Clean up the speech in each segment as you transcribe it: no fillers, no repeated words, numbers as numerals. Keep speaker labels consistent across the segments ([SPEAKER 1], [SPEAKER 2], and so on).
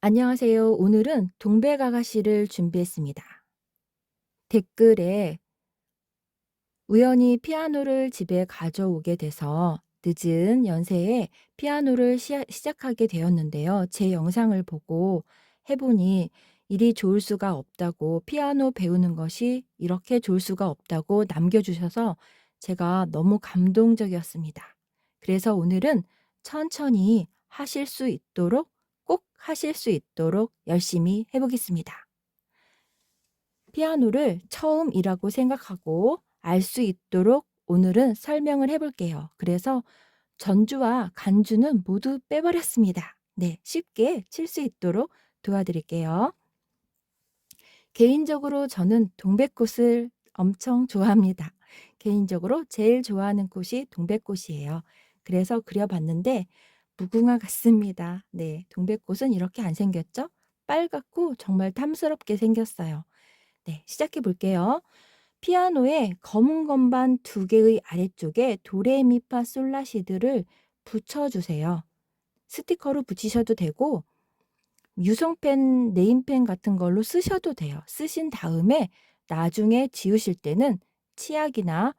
[SPEAKER 1] 안녕하세요. 오늘은 동백아가씨를 준비했습니다. 댓글에 우연히 피아노를 집에 가져오게 돼서 늦은 연세에 피아노를 시작하게 되었는데요. 제 영상을 보고 해보니 일이 좋을 수가 없다고, 피아노 배우는 것이 이렇게 좋을 수가 없다고 남겨주셔서 제가 너무 감동적이었습니다. 그래서 오늘은 천천히 하실 수 있도록, 꼭 하실 수 있도록 열심히 해보겠습니다. 피아노를 처음이라고 생각하고 알 수 있도록 오늘은 설명을 해볼게요. 그래서 전주와 간주는 모두 빼버렸습니다. 네, 쉽게 칠 수 있도록 도와드릴게요. 개인적으로 저는 동백꽃을 엄청 좋아합니다. 개인적으로 제일 좋아하는 꽃이 동백꽃이에요. 그래서 그려봤는데 무궁화 같습니다. 네, 동백꽃은 이렇게 안 생겼죠? 빨갛고 정말 탐스럽게 생겼어요. 네, 시작해 볼게요. 피아노에 검은 건반 2개의 아래쪽에 도레미파솔라시드를 붙여주세요. 스티커로 붙이셔도 되고 유성펜, 네임펜 같은 걸로 쓰셔도 돼요. 쓰신 다음에 나중에 지우실 때는 치약이나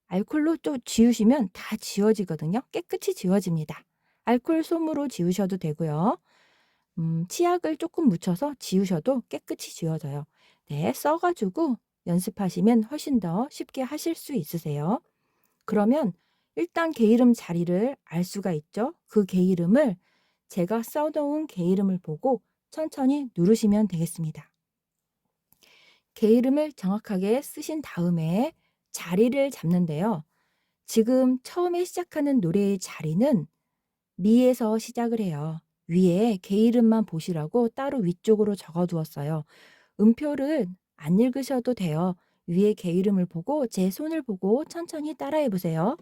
[SPEAKER 1] 알콜로 또 지우시면 다 지워지거든요. 깨끗이 지워집니다. 알콜 솜으로 지우셔도 되고요. 치약을 조금 묻혀서 지우셔도 깨끗이 지워져요. 네, 써가지고 연습하시면 훨씬 더 쉽게 하실 수 있으세요. 그러면 일단 개 이름 자리를 알 수가 있죠. 그 개 이름을 제가 써놓은 개 이름을 보고 천천히 누르시면 되겠습니다. 개 이름을 정확하게 쓰신 다음에 자리를 잡는데요. 지금 처음에 시작하는 노래의 자리는 미에서 시작을 해요. 위에 개 이름만 보시라고 따로 위쪽으로 적어두었어요. 음표를 안 읽으셔도 돼요. 위에 개 이름을 보고 제 손을 보고 천천히 따라해 보세요.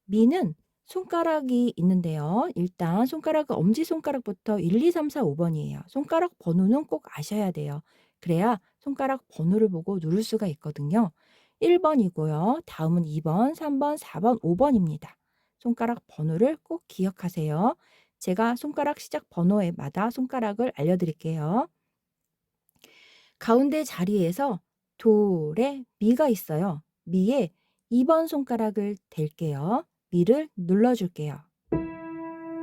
[SPEAKER 1] 미는 손가락이 있는데요. 일단 손가락, 엄지손가락부터 1, 2, 3, 4, 5번이에요. 손가락 번호는 꼭 아셔야 돼요. 그래야 손가락 번호를 보고 누를 수가 있거든요. 1번이고요. 다음은 2번, 3번, 4번, 5번입니다. 손가락 번호를 꼭 기억하세요. 제가 손가락 시작 번호에마다 손가락을 알려드릴게요. 가운데 자리에서 도, 레, 미가 있어요. 미에 2번 손가락을 댈게요. 미를 눌러줄게요.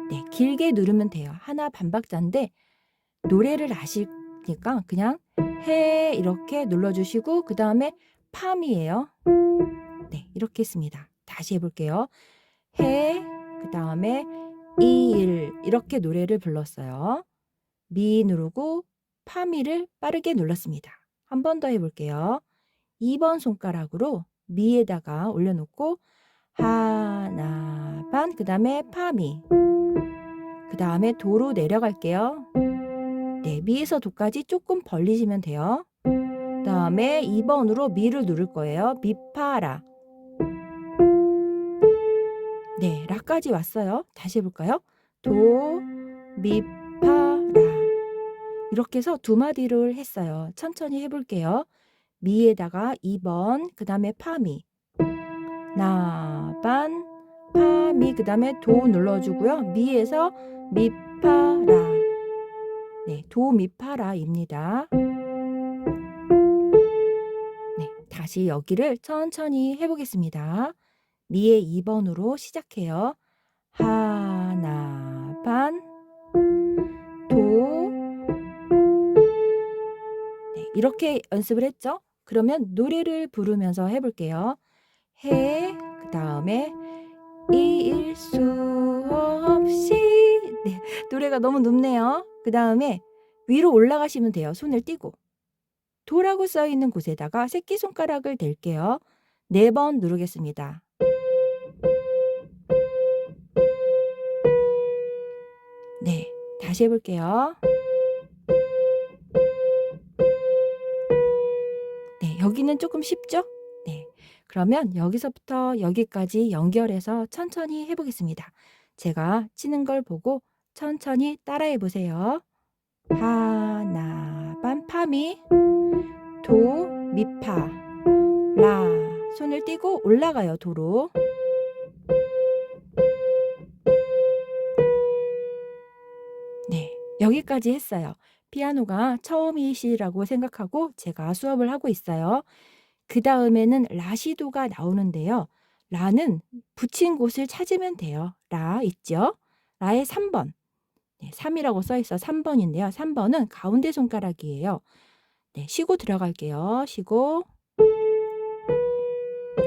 [SPEAKER 1] 네, 길게 누르면 돼요. 하나 반박자인데 노래를 아시니까 그냥 해 이렇게 눌러주시고 그 다음에 팜이에요. 네, 이렇게 했습니다. 다시 해볼게요. 해, 그 다음에 이일 이렇게 노래를 불렀어요. 미 누르고 파미를 빠르게 눌렀습니다. 한 번 더 해볼게요. 2번 손가락으로 미에다가 올려놓고 하나 반, 그 다음에 파미, 그 다음에 도로 내려갈게요. 네, 미에서 도까지 조금 벌리시면 돼요. 그 다음에 2번으로 미를 누를 거예요. 미파라. 네, 라까지 왔어요. 다시 해볼까요? 도, 미파라. 이렇게 해서 두 마디를 했어요. 천천히 해볼게요. 미에다가 2번, 그 다음에 파미, 나반, 파미, 그 다음에 도 눌러주고요. 미에서 미파라. 네, 도, 미파라입니다. 네, 다시 여기를 천천히 해보겠습니다. 미의 2번으로 시작해요. 하나, 반, 도. 네, 이렇게 연습을 했죠? 그러면 노래를 부르면서 해볼게요. 해, 그 다음에 이일 수 없이. 네, 노래가 너무 높네요. 그 다음에 위로 올라가시면 돼요. 손을 띄고. 도라고 써있는 곳에다가 새끼손가락을 댈게요. 4번 누르겠습니다. 네, 다시 해볼게요. 네, 여기는 조금 쉽죠? 네, 그러면 여기서부터 여기까지 연결해서 천천히 해보겠습니다. 제가 치는 걸 보고 천천히 따라해 보세요. 하나, 반, 파미, 도, 미파, 라. 손을 띄고 올라가요, 도로. 여기까지 했어요. 피아노가 처음이시라고 생각하고 제가 수업을 하고 있어요. 그다음에는 라시도가 나오는데요. 라는 붙인 곳을 찾으면 돼요. 라 있죠? 라의 3번. 네, 3이라고 써 있어 3번인데요. 3번은 가운데 손가락이에요. 네, 쉬고 들어갈게요. 쉬고.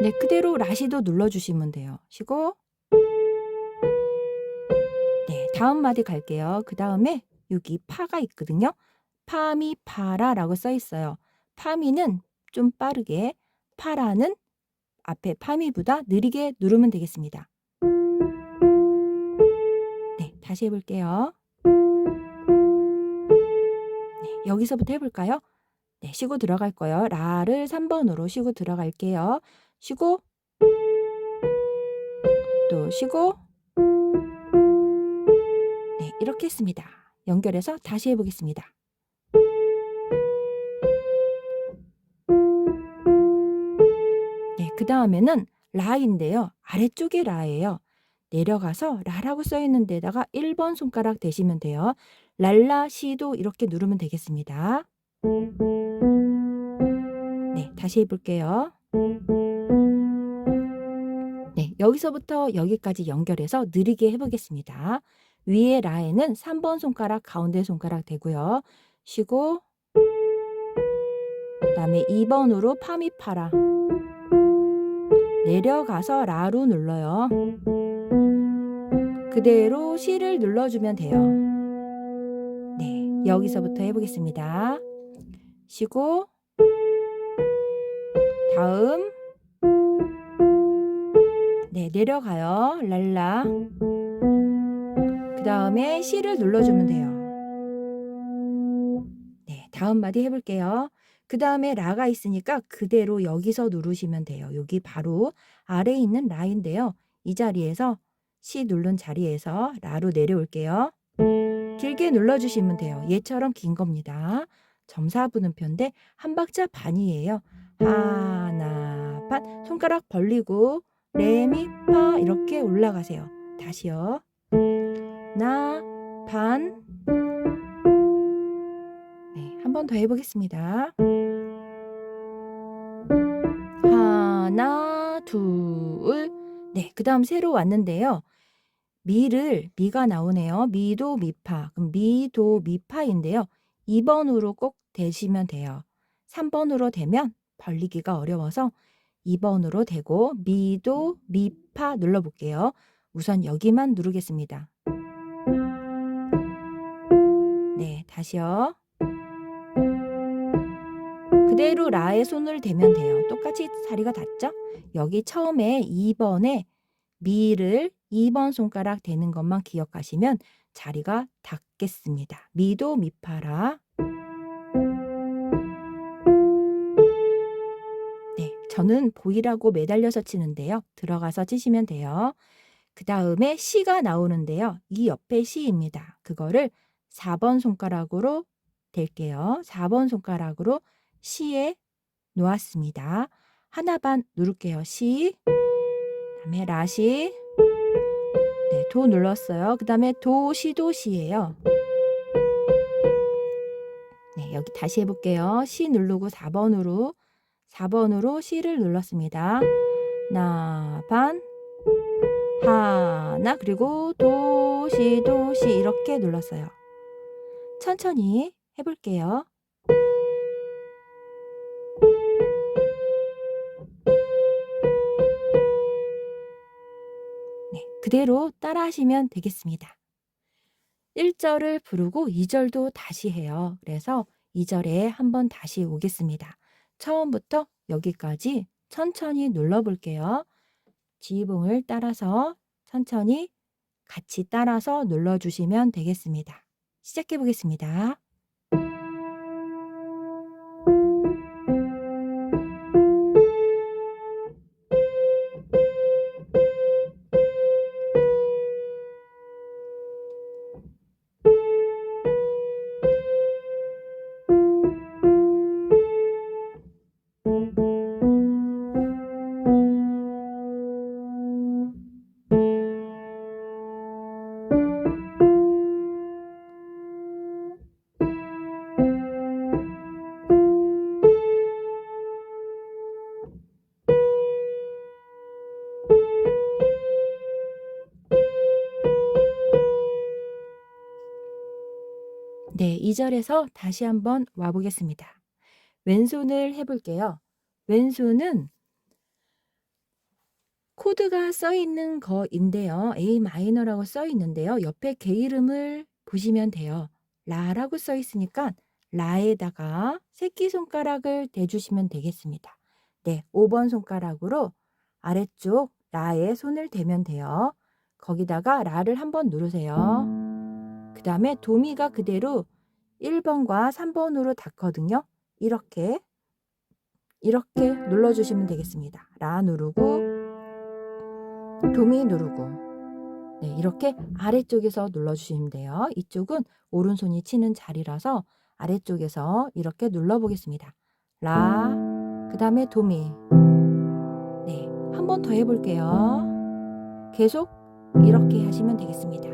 [SPEAKER 1] 네, 그대로 라시도 눌러주시면 돼요. 쉬고. 네, 다음 마디 갈게요. 그 다음에 여기 파가 있거든요. 파미 파라라고 써 있어요. 파미는 좀 빠르게, 파라는 앞에 파미보다 느리게 누르면 되겠습니다. 네, 다시 해볼게요. 네, 여기서부터 해볼까요? 네, 쉬고 들어갈 거예요. 라를 3번으로 쉬고 들어갈게요. 쉬고, 또 쉬고, 네, 이렇게 했습니다. 연결해서 다시 해보겠습니다. 네, 그 다음에는 라인데요. 아래쪽에 라예요. 내려가서 라라고 써 있는 데다가 1번 손가락 대시면 돼요. 랄라 시도 이렇게 누르면 되겠습니다. 네, 다시 해볼게요. 네, 여기서부터 여기까지 연결해서 느리게 해보겠습니다. 위에 라에는 3번 손가락, 가운데 손가락 대고요. 쉬고, 그 다음에 2번으로 파미파라. 내려가서 라로 눌러요. 그대로 시를 눌러주면 돼요. 네, 여기서부터 해보겠습니다. 쉬고, 다음, 네, 내려가요. 랄라. 그 다음에 시를 눌러주면 돼요. 네, 다음 마디 해볼게요. 그 다음에 라가 있으니까 그대로 여기서 누르시면 돼요. 여기 바로 아래에 있는 라인데요. 이 자리에서 시 누른 자리에서 라로 내려올게요. 길게 눌러주시면 돼요. 얘처럼 긴 겁니다. 점사분음표인데 한 박자 반이에요. 하나, 반. 손가락 벌리고 레미파 이렇게 올라가세요. 다시요. 나, 반. 네, 한 번 더 해보겠습니다. 하나, 둘. 네, 그 다음 새로 왔는데요. 미가 나오네요. 미도, 미파. 그럼 미도, 미파인데요. 2번으로 꼭 대시면 돼요. 3번으로 대면 벌리기가 어려워서 2번으로 대고 미도, 미파 눌러볼게요. 우선 여기만 누르겠습니다. 네, 다시요. 그대로 라에 손을 대면 돼요. 똑같이 자리가 닿죠? 여기 처음에 2번에 미를 2번 손가락 대는 것만 기억하시면 자리가 닿겠습니다. 미도 미파라. 네, 저는 보이라고 매달려서 치는데요. 들어가서 치시면 돼요. 그 다음에 시가 나오는데요. 이 옆에 시입니다. 그거를 4번 손가락으로 댈게요. 4번 손가락으로 시에 놓았습니다. 하나 반 누를게요. 시, 그다음에 라시, 네, 도 눌렀어요. 그 다음에 도, 시, 도, 시예요. 네, 여기 다시 해볼게요. 시 누르고 4번으로 시를 눌렀습니다. 나, 반, 하나, 그리고 도, 시, 도, 시 이렇게 눌렀어요. 천천히 해볼게요. 네, 그대로 따라 하시면 되겠습니다. 1절을 부르고 2절도 다시 해요. 그래서 2절에 한번 다시 오겠습니다. 처음부터 여기까지 천천히 눌러볼게요. 지붕을 따라서 천천히 같이 따라서 눌러주시면 되겠습니다. 시작해 보겠습니다. 2절에서 다시 한번 와 보겠습니다. 왼손을 해볼게요. 왼손은 코드가 써 있는 거인데요. A 마이너라고 써 있는데요. 옆에 개 이름을 보시면 돼요. 라라고 써 있으니까 라에다가 새끼손가락을 대주시면 되겠습니다. 네, 5번 손가락으로 아래쪽 라에 손을 대면 돼요. 거기다가 라를 한번 누르세요. 그 다음에 도미가 그대로 1번과 3번으로 닿거든요. 이렇게 눌러주시면 되겠습니다. 라 누르고 도미 누르고 네, 이렇게 아래쪽에서 눌러주시면 돼요. 이쪽은 오른손이 치는 자리라서 아래쪽에서 이렇게 눌러보겠습니다. 라, 그 다음에 도미. 네, 한 번 더 해볼게요. 계속 이렇게 하시면 되겠습니다.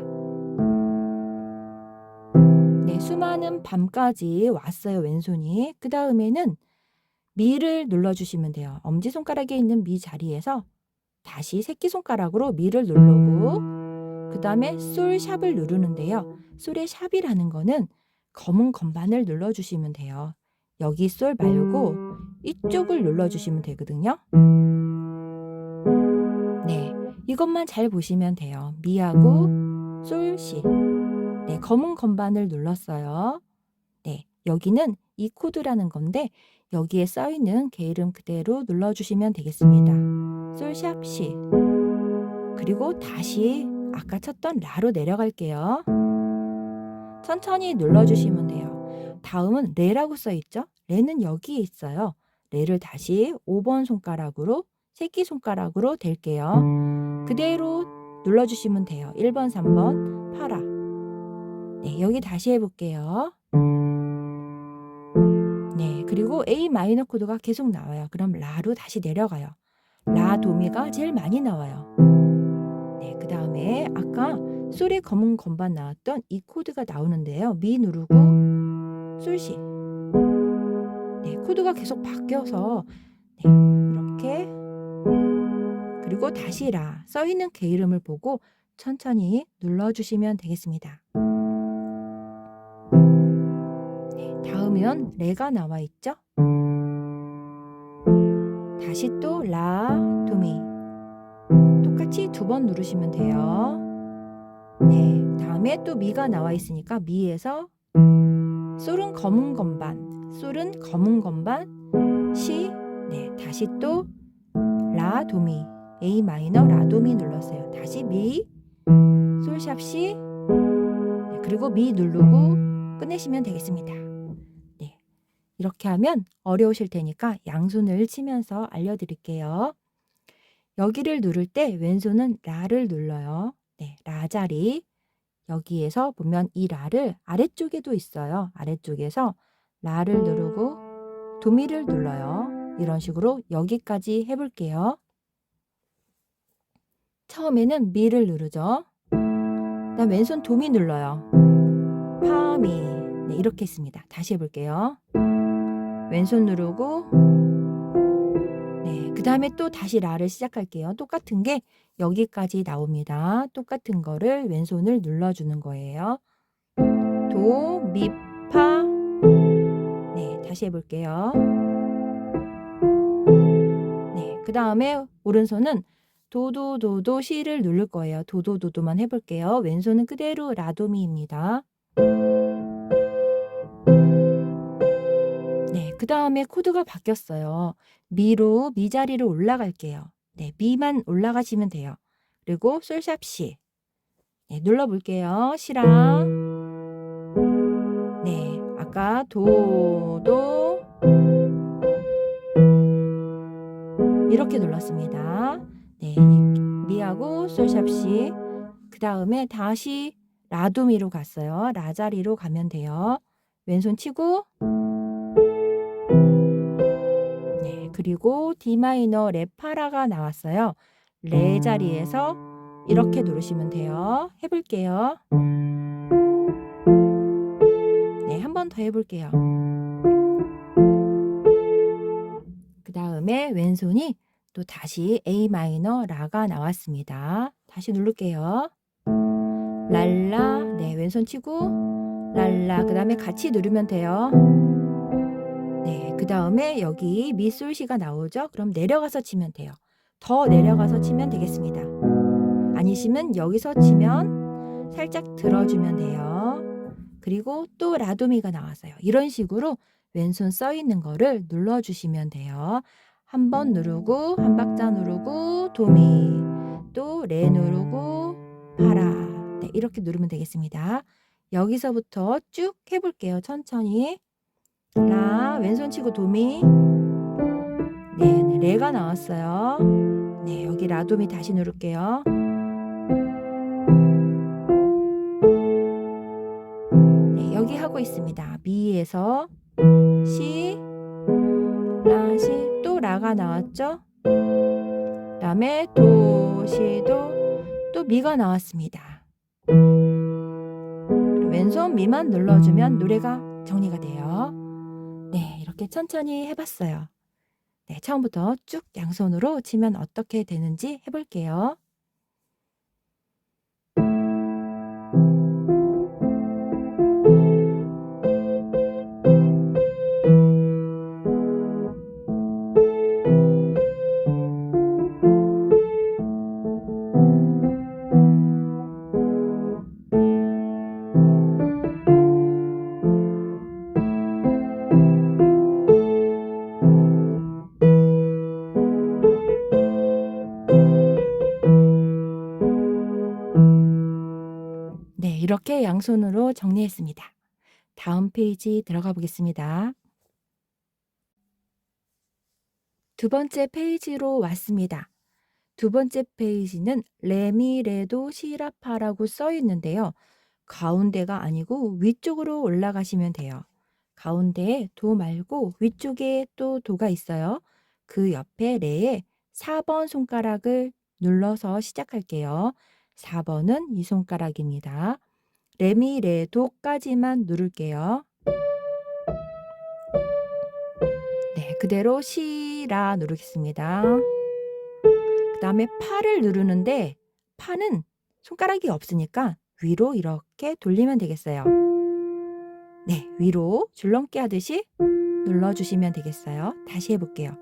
[SPEAKER 1] 네, 수많은 밤까지 왔어요, 왼손이. 그 다음에는 미를 눌러주시면 돼요. 엄지손가락에 있는 미 자리에서 다시 새끼손가락으로 미를 누르고 그 다음에 솔 샵을 누르는데요. 솔의 샵이라는 거는 검은 건반을 눌러주시면 돼요. 여기 솔 말고 이쪽을 눌러주시면 되거든요. 네, 이것만 잘 보시면 돼요. 미하고 솔, 시. 네, 검은 건반을 눌렀어요. 네, 여기는 이 코드라는 건데 여기에 써있는 개 이름 그대로 눌러주시면 되겠습니다. 솔, 샵, 시. 그리고 다시 아까 쳤던 라로 내려갈게요. 천천히 눌러주시면 돼요. 다음은 레라고 써있죠? 레는 여기에 있어요. 레를 다시 5번 손가락으로 새끼손가락으로 댈게요. 그대로 눌러주시면 돼요. 1번, 3번, 파라. 네, 여기 다시 해볼게요. 네, 그리고 A 마이너 코드가 계속 나와요. 그럼 라로 다시 내려가요. 라, 도미가 제일 많이 나와요. 네, 그 다음에 아까 솔의 검은 건반 나왔던 이 코드가 나오는데요. 미 누르고 솔시. 네, 코드가 계속 바뀌어서 네, 이렇게 그리고 다시 라 써있는 개 이름을 보고 천천히 눌러주시면 되겠습니다. 네, 다음은 레가 나와 있죠? 다시 또 라, 도미. 똑같이 2번 누르시면 돼요. 네, 다음에 또 미가 나와 있으니까 미에서 솔은 검은 건반, 솔은 검은 건반, 시, 네, 다시 또 라, 도미, A 마이너, 라, 도미 눌렀어요. 다시 미, 솔, 샵, 시, 네, 그리고 미 누르고 끝내시면 되겠습니다. 네, 이렇게 하면 어려우실 테니까 양손을 치면서 알려드릴게요. 여기를 누를 때 왼손은 라를 눌러요. 네, 라 자리. 여기에서 보면 이 라를 아래쪽에도 있어요. 아래쪽에서 라를 누르고 도미를 눌러요. 이런 식으로 여기까지 해볼게요. 처음에는 미를 누르죠. 그다음 왼손 도미 눌러요. 파, 미. 네, 이렇게 했습니다. 다시 해볼게요. 왼손 누르고 네, 그 다음에 또 다시 라를 시작할게요. 똑같은 게 여기까지 나옵니다. 똑같은 거를 왼손을 눌러주는 거예요. 도, 미, 파. 네, 다시 해볼게요. 네, 그 다음에 오른손은 도도, 시를 누를 거예요. 도도만 해볼게요. 왼손은 그대로 라도미입니다. 네, 그 다음에 코드가 바뀌었어요. 미로 미 자리로 올라갈게요. 네, 미만 올라가시면 돼요. 그리고 솔샵 시. 네, 눌러볼게요. 시랑. 네, 아까 도도 이렇게 눌렀습니다. 네, 미하고 솔샵 시. 그 다음에 다시 라도미로 갔어요. 라 자리로 가면 돼요. 왼손 치고 네, 그리고 D 마이너 레 파라가 나왔어요. 레 자리에서 이렇게 누르시면 돼요. 해볼게요. 네, 한 번 더 해볼게요. 그 다음에 왼손이 또 다시 A 마이너 라가 나왔습니다. 다시 누를게요. 랄라, 네, 왼손 치고 랄라. 그 다음에 같이 누르면 돼요. 네, 그 다음에 여기 미솔시가 나오죠? 그럼 내려가서 치면 돼요. 더 내려가서 치면 되겠습니다. 아니시면 여기서 치면 살짝 들어주면 돼요. 그리고 또 라도미가 나왔어요. 이런 식으로 왼손 써 있는 거를 눌러주시면 돼요. 한 번 누르고 한 박자 누르고 도미, 또 레 누르고 파라. 네, 이렇게 누르면 되겠습니다. 여기서부터 쭉 해볼게요. 천천히. 라, 왼손 치고 도미. 네, 네, 레가 나왔어요. 네, 여기 라도미 다시 누를게요. 네, 여기 하고 있습니다. 미에서 시, 라, 시, 또 라가 나왔죠? 그 다음에 도, 시, 도, 또 미가 나왔습니다. 왼손 미만 눌러주면 노래가 정리가 돼요. 네, 이렇게 천천히 해봤어요. 네, 처음부터 쭉 양손으로 치면 어떻게 되는지 해볼게요. 네, 이렇게 양손으로 정리했습니다. 다음 페이지 들어가 보겠습니다. 두 번째 페이지로 왔습니다. 두 번째 페이지는 레미레도 시라파라고 써 있는데요. 가운데가 아니고 위쪽으로 올라가시면 돼요. 가운데에 도 말고 위쪽에 또 도가 있어요. 그 옆에 레에 4번 손가락을 눌러서 시작할게요. 4번은 이 손가락입니다. 레미레도까지만 누를게요. 네, 그대로 시라 누르겠습니다. 그 다음에 파를 누르는데 파는 손가락이 없으니까 위로 이렇게 돌리면 되겠어요. 네, 위로 줄넘기 하듯이 눌러주시면 되겠어요. 다시 해볼게요.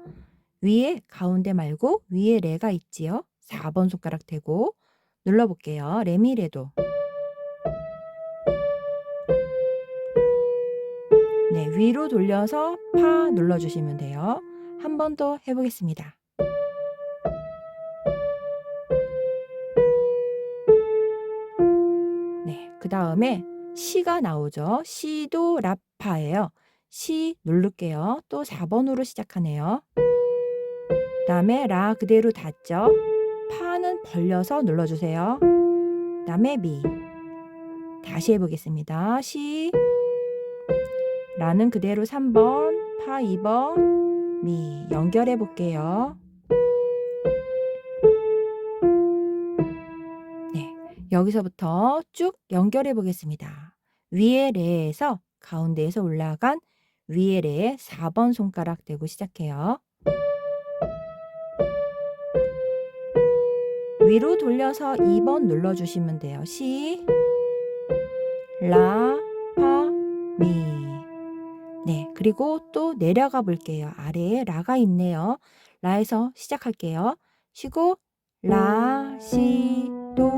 [SPEAKER 1] 위에 가운데 말고 위에 레가 있지요. 4번 손가락 대고 눌러볼게요. 레미레도. 네, 위로 돌려서 파 눌러주시면 돼요. 한 번 더 해보겠습니다. 네, 그 다음에 시가 나오죠. 시도 라파예요. 시 누를게요. 또 4번으로 시작하네요. 그 다음에 라 그대로 닫죠. 파는 벌려서 눌러주세요. 그 다음에 미. 다시 해보겠습니다. 시, 라는 그대로 3번, 파 2번, 미. 연결해 볼게요. 네, 여기서부터 쭉 연결해 보겠습니다. 위에 레에서 가운데에서 올라간 위에 레에 4번 손가락 대고 시작해요. 위로 돌려서 2번 눌러주시면 돼요. 시, 라, 파, 미. 네, 그리고 또 내려가 볼게요. 아래에 라가 있네요. 라에서 시작할게요. 쉬고 라, 시, 도,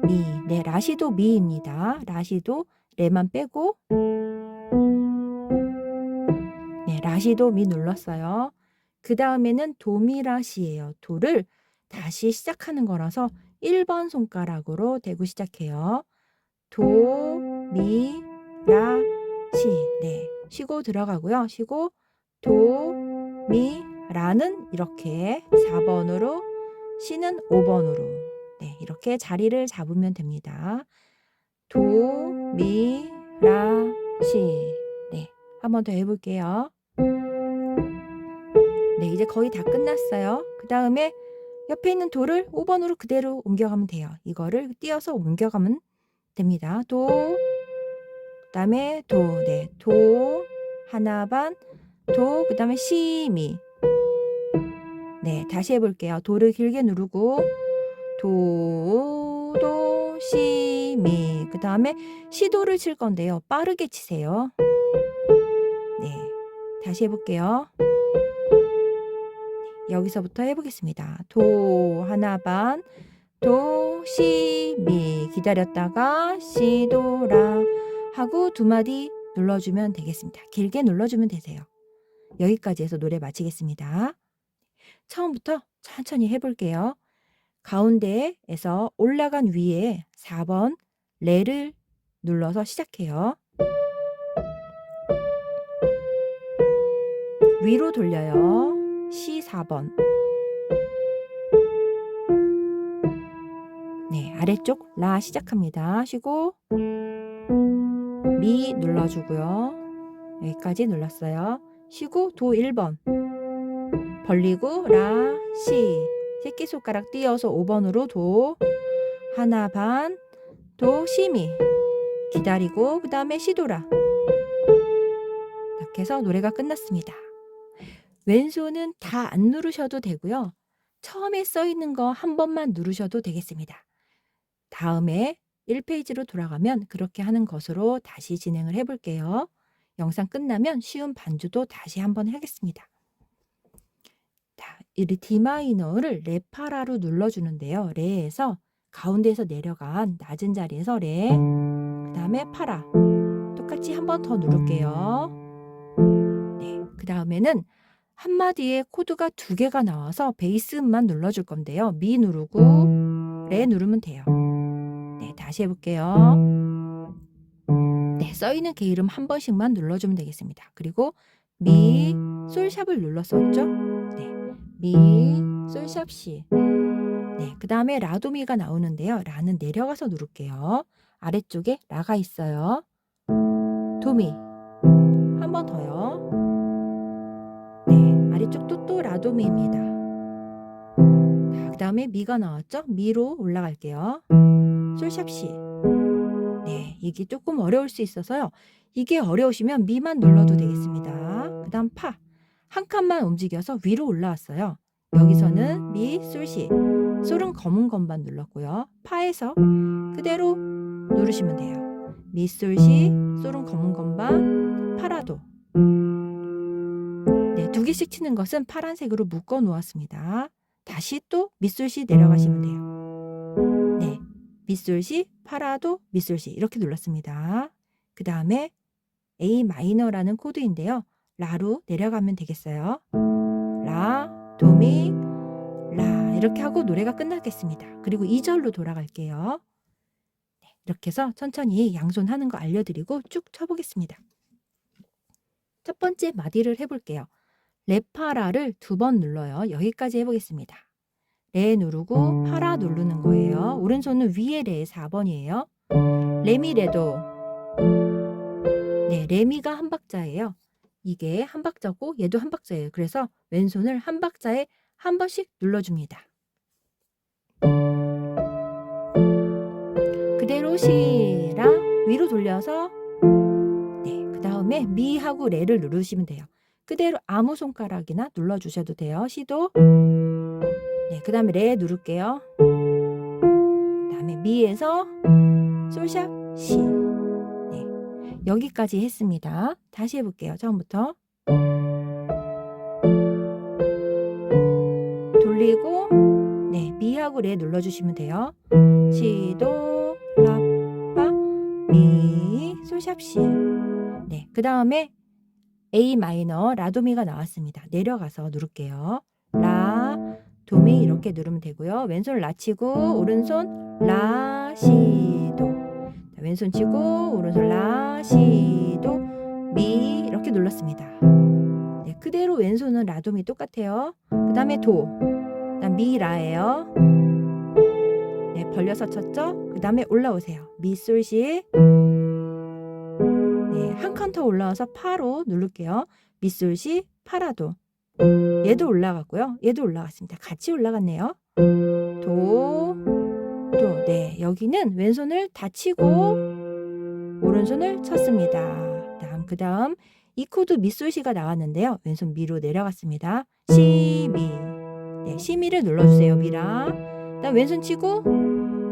[SPEAKER 1] 미. 네, 라시도 미입니다. 라시도 레만 빼고 네, 라시도 미 눌렀어요. 그 다음에는 도미라시예요. 도를 다시 시작하는 거라서 1번 손가락으로 대고 시작해요. 도, 미, 라, 시. 네, 쉬고 들어가고요. 쉬고 도, 미, 라는 이렇게 4번으로, 시는 5번으로 네, 이렇게 자리를 잡으면 됩니다. 도, 미, 라, 시. 네, 한 번 더 해볼게요. 네, 이제 거의 다 끝났어요. 그 다음에 옆에 있는 도를 5번으로 그대로 옮겨가면 돼요. 이거를 띄어서 옮겨가면 됩니다. 도, 그 다음에 도, 네, 도, 하나 반, 도, 그 다음에 시, 미. 네, 다시 해볼게요. 도를 길게 누르고 도, 도, 시, 미. 그 다음에 시도를 칠 건데요. 빠르게 치세요. 네, 다시 해볼게요. 여기서부터 해보겠습니다. 도 하나 반, 도, 시, 미. 기다렸다가 시, 도, 라 하고 두 마디 눌러주면 되겠습니다. 길게 눌러주면 되세요. 여기까지 해서 노래 마치겠습니다. 처음부터 천천히 해볼게요. 가운데에서 올라간 위에 4번 레를 눌러서 시작해요. 위로 돌려요. 시 4번. 네, 아래쪽 라 시작합니다. 쉬고 미 눌러주고요. 여기까지 눌렀어요. 쉬고 도 1번. 벌리고 라, 시. 새끼손가락 띄어서 5번으로 도. 하나 반, 도, 시, 미. 기다리고 그 다음에 시도라. 이렇게 해서 노래가 끝났습니다. 왼손은 다 안 누르셔도 되고요. 처음에 써 있는 거 한 번만 누르셔도 되겠습니다. 다음에 1페이지로 돌아가면 그렇게 하는 것으로 다시 진행을 해볼게요. 영상 끝나면 쉬운 반주도 다시 한번 하겠습니다. 이 D마이너를 레파라로 눌러주는데요. 레에서 가운데에서 내려간 낮은 자리에서 레, 그 다음에 파라. 똑같이 한 번 더 누를게요. 네, 그 다음에는 한마디에 코드가 2개가 나와서 베이스만 눌러줄 건데요. 미 누르고 레 누르면 돼요. 네, 다시 해볼게요. 네, 써있는 게 이름 한 번씩만 눌러주면 되겠습니다. 그리고 미, 솔샵을 눌렀었죠? 네, 미, 솔샵, 시. 네, 그 다음에 라도미가 나오는데요. 라는 내려가서 누를게요. 아래쪽에 라가 있어요. 도미. 한 번 더요. 네, 아래쪽도 또 라도미입니다. 그 다음에 미가 나왔죠? 미로 올라갈게요. 솔샵, 시. 네, 이게 조금 어려울 수 있어서요. 이게 어려우시면 미만 눌러도 되겠습니다. 그 다음 파. 한 칸만 움직여서 위로 올라왔어요. 여기서는 미, 솔, 시. 솔은 검은 건반 눌렀고요. 파에서 그대로 누르시면 돼요. 미, 솔, 시, 솔은 검은 건반, 파라도. 네, 2개씩 치는 것은 파란색으로 묶어 놓았습니다. 다시 또 미, 솔, 시 내려가시면 돼요. 네, 미, 솔, 시, 파라도, 미, 솔, 시 이렇게 눌렀습니다. 그 다음에 A 마이너라는 코드인데요. 라로 내려가면 되겠어요. 라, 도미, 라 이렇게 하고 노래가 끝나겠습니다. 그리고 2절로 돌아갈게요. 네, 이렇게 해서 천천히 양손 하는 거 알려드리고 쭉 쳐보겠습니다. 첫 번째 마디를 해볼게요. 레파라를 2번 눌러요. 여기까지 해보겠습니다. 레 누르고 파라 누르는 거예요. 오른손은 위에 레 4번이에요. 레미 레도. 네, 레미가 한 박자예요. 이게 한 박자고 얘도 한 박자예요. 그래서 왼손을 한 박자에 한 번씩 눌러줍니다. 그대로 시라 위로 돌려서 네, 그 다음에 미하고 레를 누르시면 돼요. 그대로 아무 손가락이나 눌러주셔도 돼요. 시도. 네, 그 다음에 레 누를게요. 그 다음에 미에서 솔샵 시. 네, 여기까지 했습니다. 다시 해볼게요. 처음부터. 돌리고 네, 미하고 레 눌러주시면 돼요. 시도, 라, 파, 미, 솔샵, 시. 네, 그 다음에 A 마이너 라도미가 나왔습니다. 내려가서 누를게요. 라, 도미 이렇게 누르면 되고요. 왼손 라 치고 오른손 라, 시, 도. 왼손 치고 오른손 라, 시, 도, 미 이렇게 눌렀습니다. 네, 그대로 왼손은 라도미 똑같아요. 그 다음에 도, 그다음 미, 라예요. 네, 벌려서 쳤죠? 그 다음에 올라오세요. 미, 솔, 시. 네, 한 칸 더 올라와서 파로 누를게요. 미, 솔, 시, 파라도. 얘도 올라갔고요. 얘도 올라갔습니다. 같이 올라갔네요. 도, 도. 네, 여기는 왼손을 다 치고 오른손을 쳤습니다. 그 다음 이 코드 미, 솔, 시가 나왔는데요. 왼손 미로 내려갔습니다. 시, 미. 네, 시, 미를 눌러주세요. 미라. 그다음 왼손 치고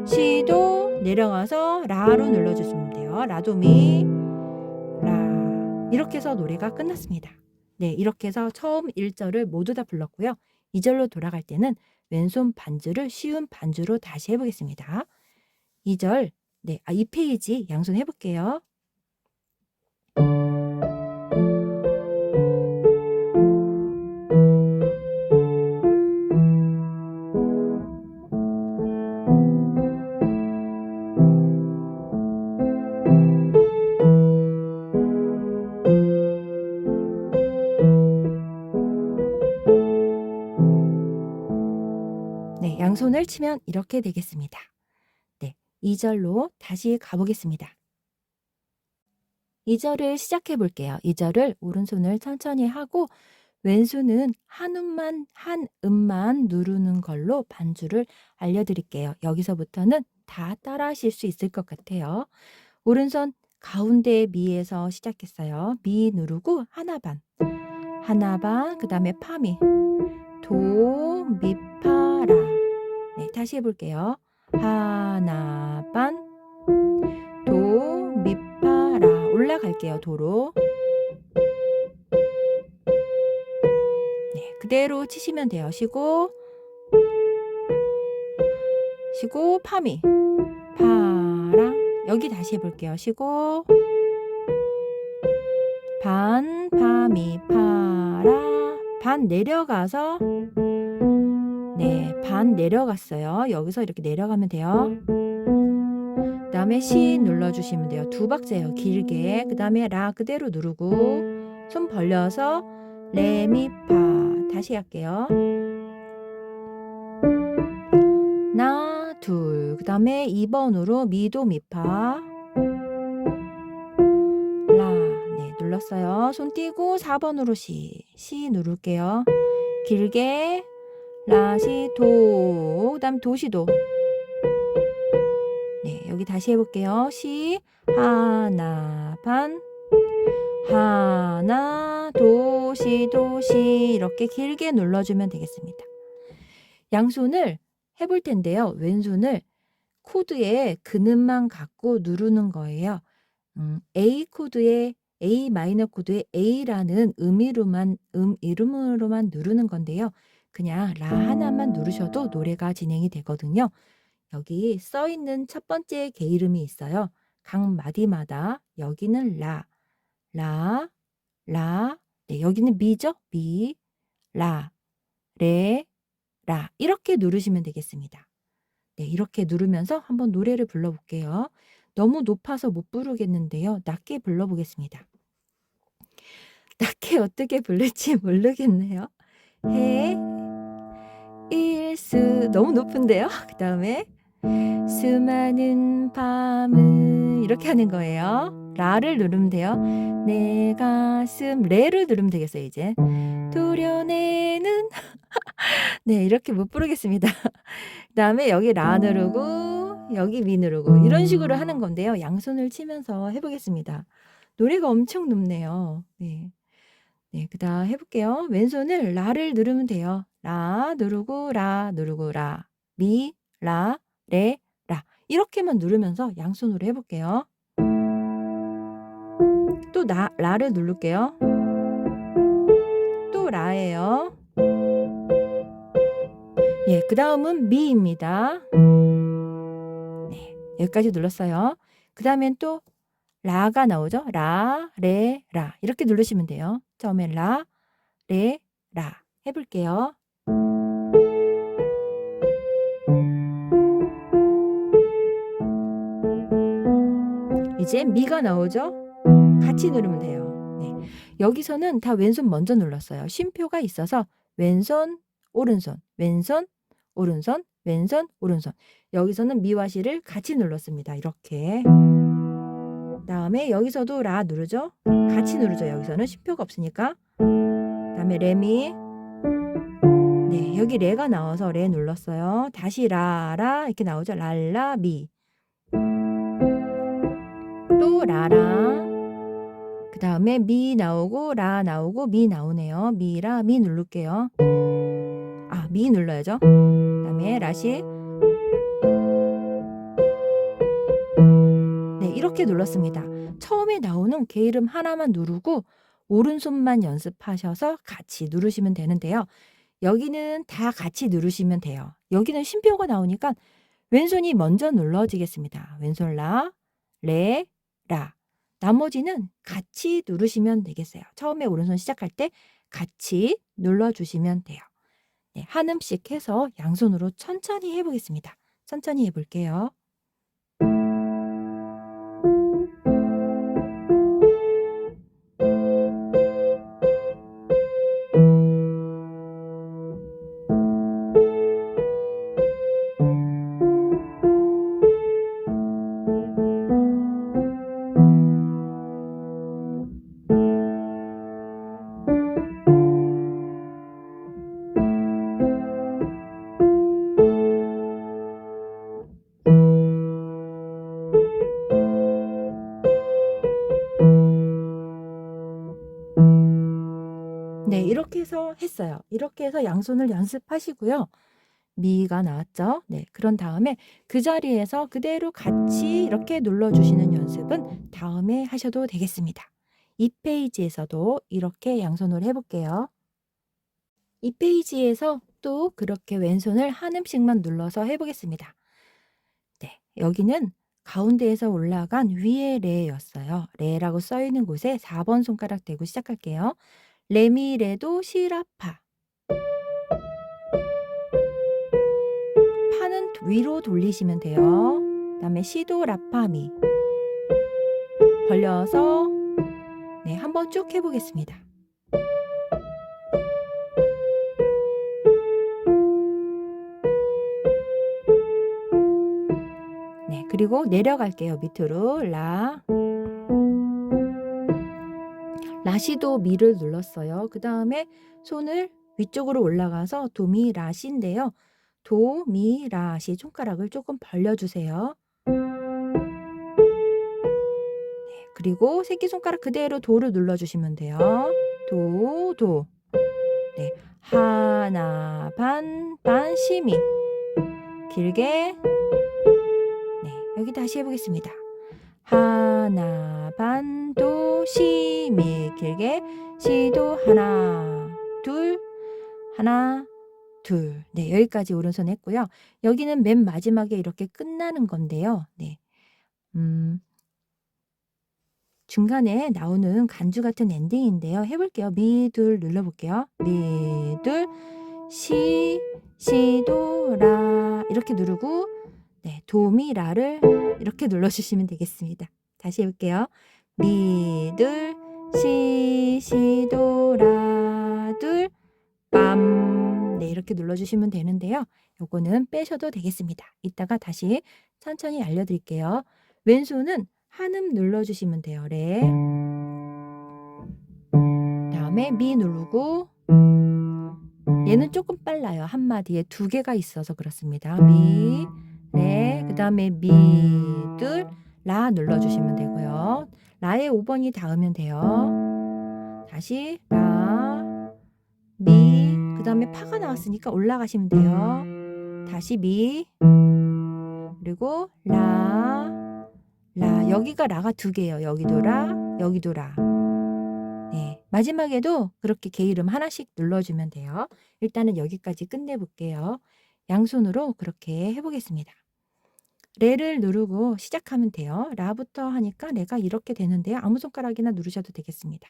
[SPEAKER 1] 시도 내려가서 라로 눌러주시면 돼요. 라도 미, 라. 이렇게 해서 노래가 끝났습니다. 네, 이렇게 해서 처음 1절을 모두 다 불렀고요. 2절로 돌아갈 때는 왼손 반주를 쉬운 반주로 다시 해보겠습니다. 2절, 네, 2페이지 양손 해볼게요. 네, 양손을 치면 이렇게 되겠습니다. 네, 2절로 다시 가보겠습니다. 2절을 시작해 볼게요. 2절을 오른손을 천천히 하고 왼손은 한 음만 누르는 걸로 반주를 알려드릴게요. 여기서부터는 다 따라 하실 수 있을 것 같아요. 오른손 가운데 미에서 시작했어요. 미 누르고 하나 반, 그 다음에 파미, 도, 미, 파, 라. 네, 다시 해볼게요. 하나 반, 도, 미, 파, 라. 올라갈게요. 도로. 네, 그대로 치시면 돼요. 쉬고 파미, 파라. 여기 다시 해볼게요. 쉬고 반, 파미, 파라. 반 내려가서 네, 반 내려갔어요. 여기서 이렇게 내려가면 돼요. 그 다음에 시 눌러주시면 돼요. 2박자예요. 길게. 그 다음에 라 그대로 누르고 손 벌려서 레, 미, 파. 다시 할게요. 나, 둘. 그 다음에 2번으로 미도, 미파. 라. 네, 눌렀어요. 손 띄고 4번으로 시 누를게요. 길게. 라, 시, 도. 그 다음 도시도. 네, 여기 다시 해볼게요. 시, 하나, 반. 하나, 도시, 이렇게 길게 눌러주면 되겠습니다. 양손을 해볼 텐데요. 왼손을 코드에 근음만 갖고 누르는 거예요. A 코드에 A 마이너 코드에 A라는 이름으로만 누르는 건데요. 그냥 라 하나만 누르셔도 노래가 진행이 되거든요. 여기 써 있는 첫 번째 개 이름이 있어요. 각 마디마다 여기는 라, 네, 여기는 미죠? 미, 라, 레, 라. 이렇게 누르시면 되겠습니다. 네, 이렇게 누르면서 한번 노래를 불러볼게요. 너무 높아서 못 부르겠는데요. 낮게 불러보겠습니다. 낮게 어떻게 부를지 모르겠네요. 해, 일수, 너무 높은데요. 그 다음에 수많은 밤을 이렇게 하는 거예요. 라를 누르면 돼요. 내 가슴, 레를 누르면 되겠어요. 이제 도려내는 네, 이렇게 못 부르겠습니다. 그 다음에 여기 라 누르고 여기 미 누르고 이런 식으로 하는 건데요. 양손을 치면서 해보겠습니다. 노래가 엄청 높네요. 네, 네, 그 다음 해볼게요. 왼손을 라를 누르면 돼요. 라 누르고 라, 미, 라, 레, 라. 이렇게만 누르면서 양손으로 해볼게요. 또 라를 누를게요. 또 라예요. 예, 그 다음은 미입니다. 네, 여기까지 눌렀어요. 그 다음엔 또 라가 나오죠. 라, 레, 라. 이렇게 누르시면 돼요. 처음엔 라, 레, 라. 해볼게요. 이제 미가 나오죠. 같이 누르면 돼요. 네, 여기서는 다 왼손 먼저 눌렀어요. 쉼표가 있어서 왼손, 오른손, 왼손, 오른손, 왼손, 오른손. 여기서는 미와 시를 같이 눌렀습니다. 이렇게. 다음에 여기서도 라 누르죠. 같이 누르죠. 여기서는 쉼표가 없으니까. 다음에 레미. 네, 여기 레가 나와서 레 눌렀어요. 다시 라 이렇게 나오죠. 랄라 미. 또 라라. 그 다음에 미 나오고 라 나오고 미 나오네요. 미라 미 누를게요. 미 눌러야죠. 그 다음에 라시. 이렇게 눌렀습니다. 처음에 나오는 개 이름 하나만 누르고 오른손만 연습하셔서 같이 누르시면 되는데요. 여기는 다 같이 누르시면 돼요. 여기는 쉼표가 나오니까 왼손이 먼저 눌러지겠습니다. 왼손 라, 레, 라. 나머지는 같이 누르시면 되겠어요. 처음에 오른손 시작할 때 같이 눌러주시면 돼요. 네, 한 음씩 해서 양손으로 천천히 해보겠습니다. 천천히 해볼게요. 네, 이렇게 해서 했어요. 이렇게 해서 양손을 연습하시고요. 미가 나왔죠? 네, 그런 다음에 그 자리에서 그대로 같이 이렇게 눌러주시는 연습은 다음에 하셔도 되겠습니다. 이 페이지에서도 이렇게 양손으로 해볼게요. 이 페이지에서 또 그렇게 왼손을 한 음씩만 눌러서 해보겠습니다. 네, 여기는 가운데에서 올라간 위에 레였어요. 레라고 써있는 곳에 4번 손가락 대고 시작할게요. 레미레도 시라파. 파는 위로 돌리시면 돼요. 그 다음에 시도 라파미. 벌려서 네, 한번 쭉 해보겠습니다. 네, 그리고 내려갈게요. 밑으로 라. 라시도 미를 눌렀어요. 그 다음에 손을 위쪽으로 올라가서 도미라시인데요. 도미라시 손가락을 조금 벌려주세요. 네, 그리고 새끼손가락 그대로 도를 눌러주시면 돼요. 도, 도. 네, 하나, 반, 시미. 길게. 네, 여기 다시 해보겠습니다. 하나, 반, 도, 시, 미. 길게. 시도 하나, 둘, 하나, 둘. 네, 여기까지 오른손 했고요. 여기는 맨 마지막에 이렇게 끝나는 건데요. 네. 중간에 나오는 간주 같은 엔딩인데요. 해볼게요. 미, 둘 눌러볼게요. 미, 둘, 시, 도, 라. 이렇게 누르고, 네, 도, 미, 라를 이렇게 눌러주시면 되겠습니다. 다시 해볼게요. 미, 둘, 시, 도, 라, 둘, 빰. 네, 이렇게 눌러주시면 되는데요. 요거는 빼셔도 되겠습니다. 이따가 다시 천천히 알려드릴게요. 왼손은 한음 눌러주시면 돼요. 레. 다음에 미 누르고, 얘는 조금 빨라요. 한마디에 두 개가 있어서 그렇습니다. 미, 레, 그 다음에 미, 둘, 라 눌러주시면 되고요. 라에 5번이 닿으면 돼요. 다시 라, 미, 그 다음에 파가 나왔으니까 올라가시면 돼요. 다시 미, 그리고 라, 여기가 라가 두 개예요. 여기도 라, 여기도 라. 네, 마지막에도 그렇게 개 이름 하나씩 눌러주면 돼요. 일단은 여기까지 끝내볼게요. 양손으로 그렇게 해보겠습니다. 레를 누르고 시작하면 돼요. 라부터 하니까 레가 이렇게 되는데요. 아무 손가락이나 누르셔도 되겠습니다.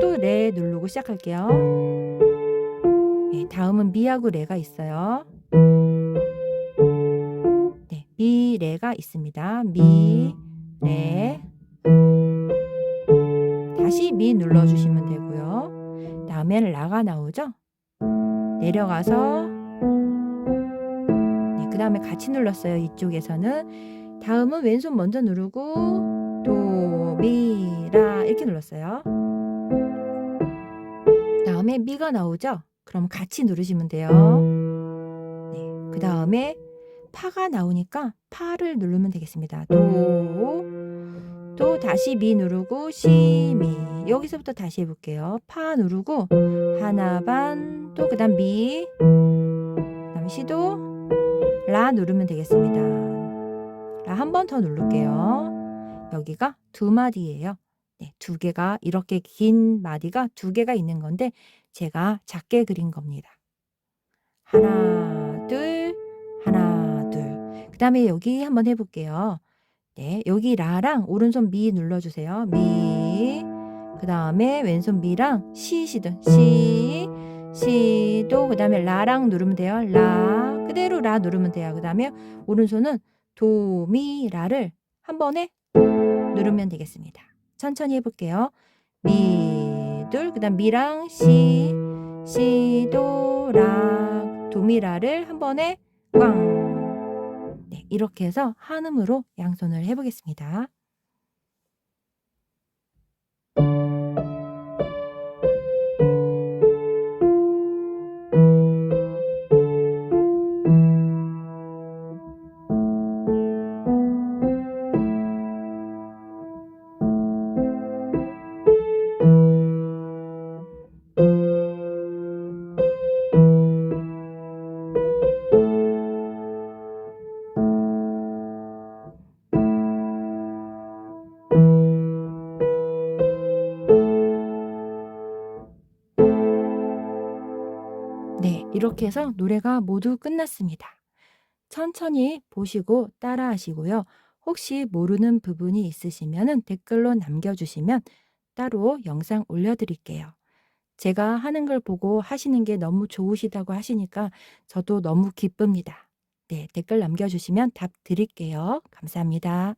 [SPEAKER 1] 또 레 누르고 시작할게요. 네, 다음은 미하고 레가 있어요. 네, 미, 레가 있습니다. 미, 레. 다시 미 눌러주시면 되고요. 다음에는 라가 나오죠? 내려가서 네, 그 다음에 같이 눌렀어요. 이쪽에서는. 다음은 왼손 먼저 누르고 도, 미, 라 이렇게 눌렀어요. 다음에 미가 나오죠? 그럼 같이 누르시면 돼요. 네, 그 다음에 파가 나오니까 파를 누르면 되겠습니다. 도, 다시 미 누르고 시, 미. 여기서부터 다시 해볼게요. 파 누르고 하나, 반, 또 그 다음 미, 그 다음에 시도, 라 누르면 되겠습니다. 자, 한 번 더 누를게요. 여기가 2마디예요. 네, 2개가 이렇게 긴 마디가 2개가 있는 건데 제가 작게 그린 겁니다. 하나, 둘, 하나, 둘. 그다음에 여기 한번 해 볼게요. 네, 여기 라랑 오른손 미 눌러주세요. 미. 그다음에 왼손 미랑 시시든 시도 그다음에 라랑 누르면 돼요. 라 그대로 라 누르면 돼요. 그다음에 오른손은 도, 미, 라를 한 번에 누르면 되겠습니다. 천천히 해볼게요. 미, 둘, 그다음 미랑 시도, 라, 도미라를 한 번에 꽝. 네, 이렇게 해서 한음으로 양손을 해보겠습니다. 네, 이렇게 해서 노래가 모두 끝났습니다. 천천히 보시고 따라 하시고요. 혹시 모르는 부분이 있으시면 댓글로 남겨주시면 따로 영상 올려드릴게요. 제가 하는 걸 보고 하시는 게 너무 좋으시다고 하시니까 저도 너무 기쁩니다. 네, 댓글 남겨주시면 답 드릴게요. 감사합니다.